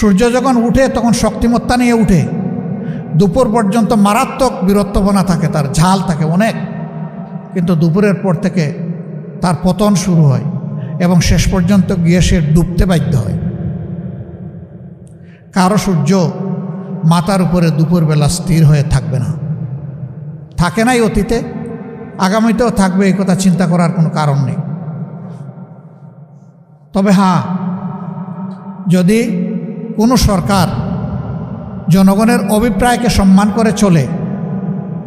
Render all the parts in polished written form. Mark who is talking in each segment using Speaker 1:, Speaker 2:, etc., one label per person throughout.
Speaker 1: সূর্য যখন উঠে তখন শক্তিমত্তা নিয়ে উঠে, দুপুর পর্যন্ত মারাত্মক বীরত্বপনা থাকে, তার ঝাল থাকে অনেক, কিন্তু দুপুরের পর থেকে তার পতন শুরু হয় এবং শেষ পর্যন্ত গিয়ে সে ডুবতে বাধ্য হয়। কারো সূর্য মাথার উপরে দুপুরবেলা স্থির হয়ে থাকবে না, থাকে নাই অতীতে, আগামীতেও থাকবে, এই কথা চিন্তা করার কোনো কারণ নেই। তবে হ্যাঁ, যদি কোনো সরকার জনগণের অভিপ্রায়কে সম্মান করে চলে,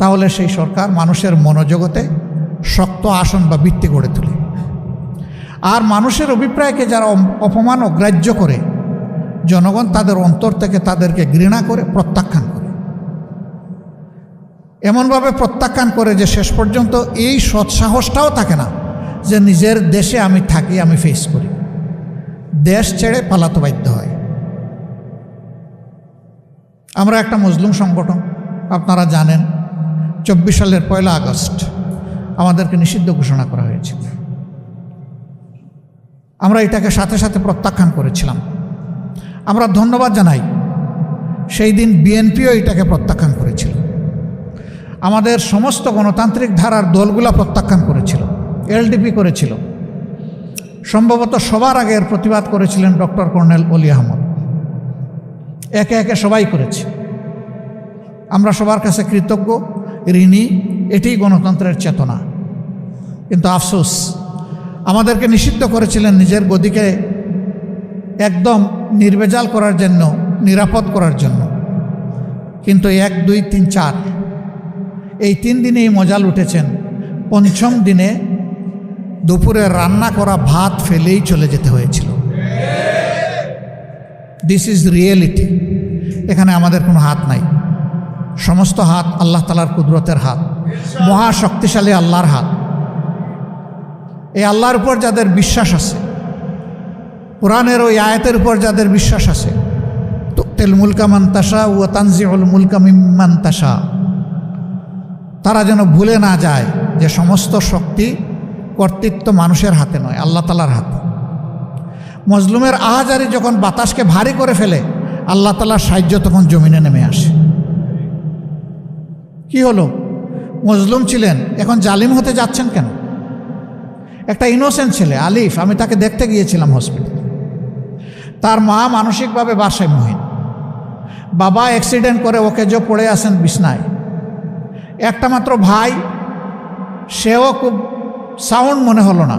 Speaker 1: তাহলে সেই সরকার মানুষের মনোজগতে শক্ত আসন বা ভিত্তি গড়ে তোলে। আর মানুষের অভিপ্রায়কে যারা অপমান অগ্রাহ্য করে, জনগণ তাদের অন্তর থেকে তাদেরকে ঘৃণা করে প্রত্যাখ্যান করে, এমনভাবে প্রত্যাখ্যান করে যে শেষ পর্যন্ত এই সৎসাহসটাও থাকে না যে নিজের দেশে আমি থাকি, আমি ফেস করি, দেশ ছেড়ে পালাতে বাধ্য হয়। আমরা একটা মুসলিম সংগঠন, আপনারা জানেন 24 সালের 1 আগস্ট আমাদেরকে নিষিদ্ধ ঘোষণা করা হয়েছিল। আমরা এটাকে সাথে সাথে প্রত্যাখ্যান করেছিলাম। আমরা ধন্যবাদ জানাই, সেই দিন বিএনপিও এটাকে প্রত্যাখ্যান করেছিল, আমাদের সমস্ত গণতান্ত্রিক ধারার দলগুলো প্রত্যাখ্যান করেছিল, এলডিপি করেছিল। সম্ভবত সবার আগে এর প্রতিবাদ করেছিলেন ডক্টর কর্নেল অলি আহমদ। একে একে সবাই করেছে। আমরা সবার কাছে কৃতজ্ঞ, ঋণী, এটিই গণতন্ত্রের চেতনা। কিন্তু আফসোস, আমাদেরকে নিষিদ্ধ করেছিলেন নিজের গদিকে একদম নির্ভেজাল করার জন্য, নিরাপদ করার জন্য। কিন্তু 1, 2, 3, 4 এই 3 দিনেই মজা লুটেছেন। 5ম দিনে দুপুরে রান্না করা ভাত ফেলেই চলে যেতে হয়েছিল। This is reality. এখানে আমাদের কোনো হাত নাই, সমস্ত হাত আল্লাহ তাআলার কুদরতের হাত, মহাশক্তিশালী আল্লাহর হাত। এই আল্লাহর উপর যাদের বিশ্বাস আছে, কোরআনের ওই আয়াতের উপর যাদের বিশ্বাস আছে, তুতিল মুলকা মান তাশা ওয়া তানজিউল মুলকা মিম্মান তাশা, তারা যেন ভুলে না যায় যে সমস্ত শক্তি, কর্তৃত্ব মানুষের হাতে নয়, আল্লাহ তাআলার হাতে। মজলুমের আহাজারি যখন বাতাসকে ভারী করে ফেলে, আল্লাহ তাআলার সাহায্য তখন জমিনে নেমে আসে। কি হলো? মজলুম ছিলেন, এখন জালিম হতে যাচ্ছেন কেন? একটা ইনোসেন্ট ছেলে আলিফ, আমি তাকে দেখতে গিয়েছিলাম হসপিটালে। তার মা মানসিকভাবে ভারসাম্যহীন, বাবা অ্যাক্সিডেন্ট করে ওকে যে পড়ে আছেন বিছনায়। একটা মাত্র ভাই, সেও খুব সাউন্ড মনে হলো না।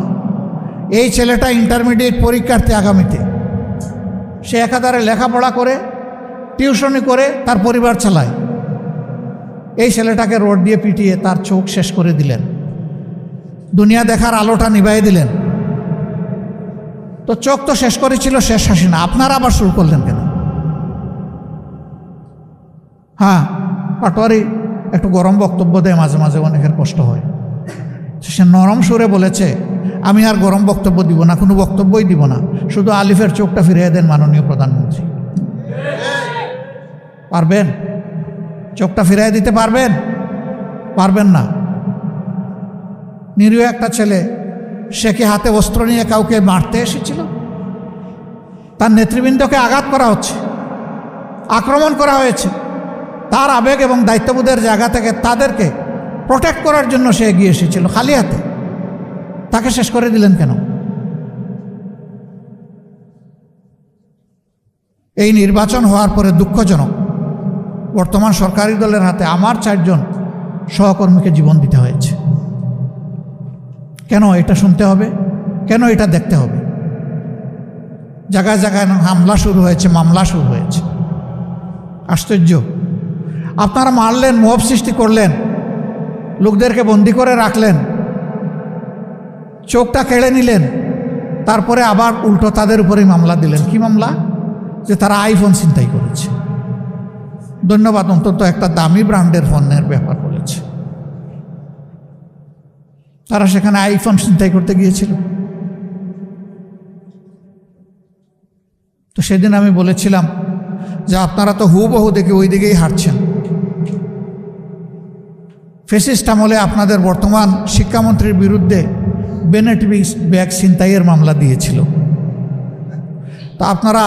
Speaker 1: এই ছেলেটা ইন্টারমিডিয়েট পরীক্ষার্থী আগামীতে, সে একাধারে লেখাপড়া করে, টিউশনি করে, তার পরিবার চালায়। এই ছেলেটাকে রড দিয়ে পিটিয়ে তার চোখ শেষ করে দিলেন, দুনিয়া দেখার আলোটা নিভাই দিলেন। তো চোখ তো শেষ করেছিল, শেষ হাসি না, আপনারা আবার শুরু করলেন কেন? হ্যাঁ, পাটোয়ারি একটু গরম বক্তব্য দেয়, মাঝে মাঝে অনেকের কষ্ট হয়। সে নরম সুরে বলেছে, আমি আর গরম বক্তব্য দিব না, কোনো বক্তব্যই দিব না, শুধু আলিফের চোখটা ফিরিয়ে দেন মাননীয় প্রধানমন্ত্রী। পারবেন? চোখটা ফিরিয়ে দিতে পারবেন? পারবেন না। নিরীহ একটা ছেলে, সে কি হাতে অস্ত্র নিয়ে কাউকে মারতে এসেছিল? তার নেতৃবৃন্দকে আঘাত করা হচ্ছে, আক্রমণ করা হয়েছে। তার আবেগ এবং দায়িত্ববোধের জায়গা থেকে তাদেরকে প্রোটেক্ট করার জন্য সে এগিয়ে এসেছিল খালি হাতে। তাকে শেষ করে দিলেন কেন? এই নির্বাচন হওয়ার পরে দুঃখজনক, বর্তমান সরকারি দলের হাতে আমার 4 জন সহকর্মীকে জীবন দিতে হয়েছে। কেন এটা শুনতে হবে? কেন এটা দেখতে হবে? জায়গায় জায়গায় হামলা শুরু হয়েছে, মামলা শুরু হয়েছে। আশ্চর্য! আপনারা মারলেন, মব সৃষ্টি করলেন, লোকদেরকে বন্দি করে রাখলেন, চোখটা কেড়ে নিলেন, তারপরে আবার উল্টো তাদের উপরেই মামলা দিলেন। কি মামলা? যে তারা আইফোন ছিনতাই করেছে। ধন্যবাদ, অন্তত একটা দামি ব্র্যান্ডের ফোনের ব্যাপার বলেছে। তারা সেখানে আইফোন ছিনতাই করতে গিয়েছিল। তো সেদিন আমি বলেছিলাম যে আপনারা তো হুবহু দেখে ওই দিকেই হাঁটছেন। ফ্যাসিস্ট আমলে আপনাদের বর্তমান শিক্ষামন্ত্রীর বিরুদ্ধে বেনেট ব্যাগ ছিনতাইয়ের মামলা দিয়েছিল। তা আপনারা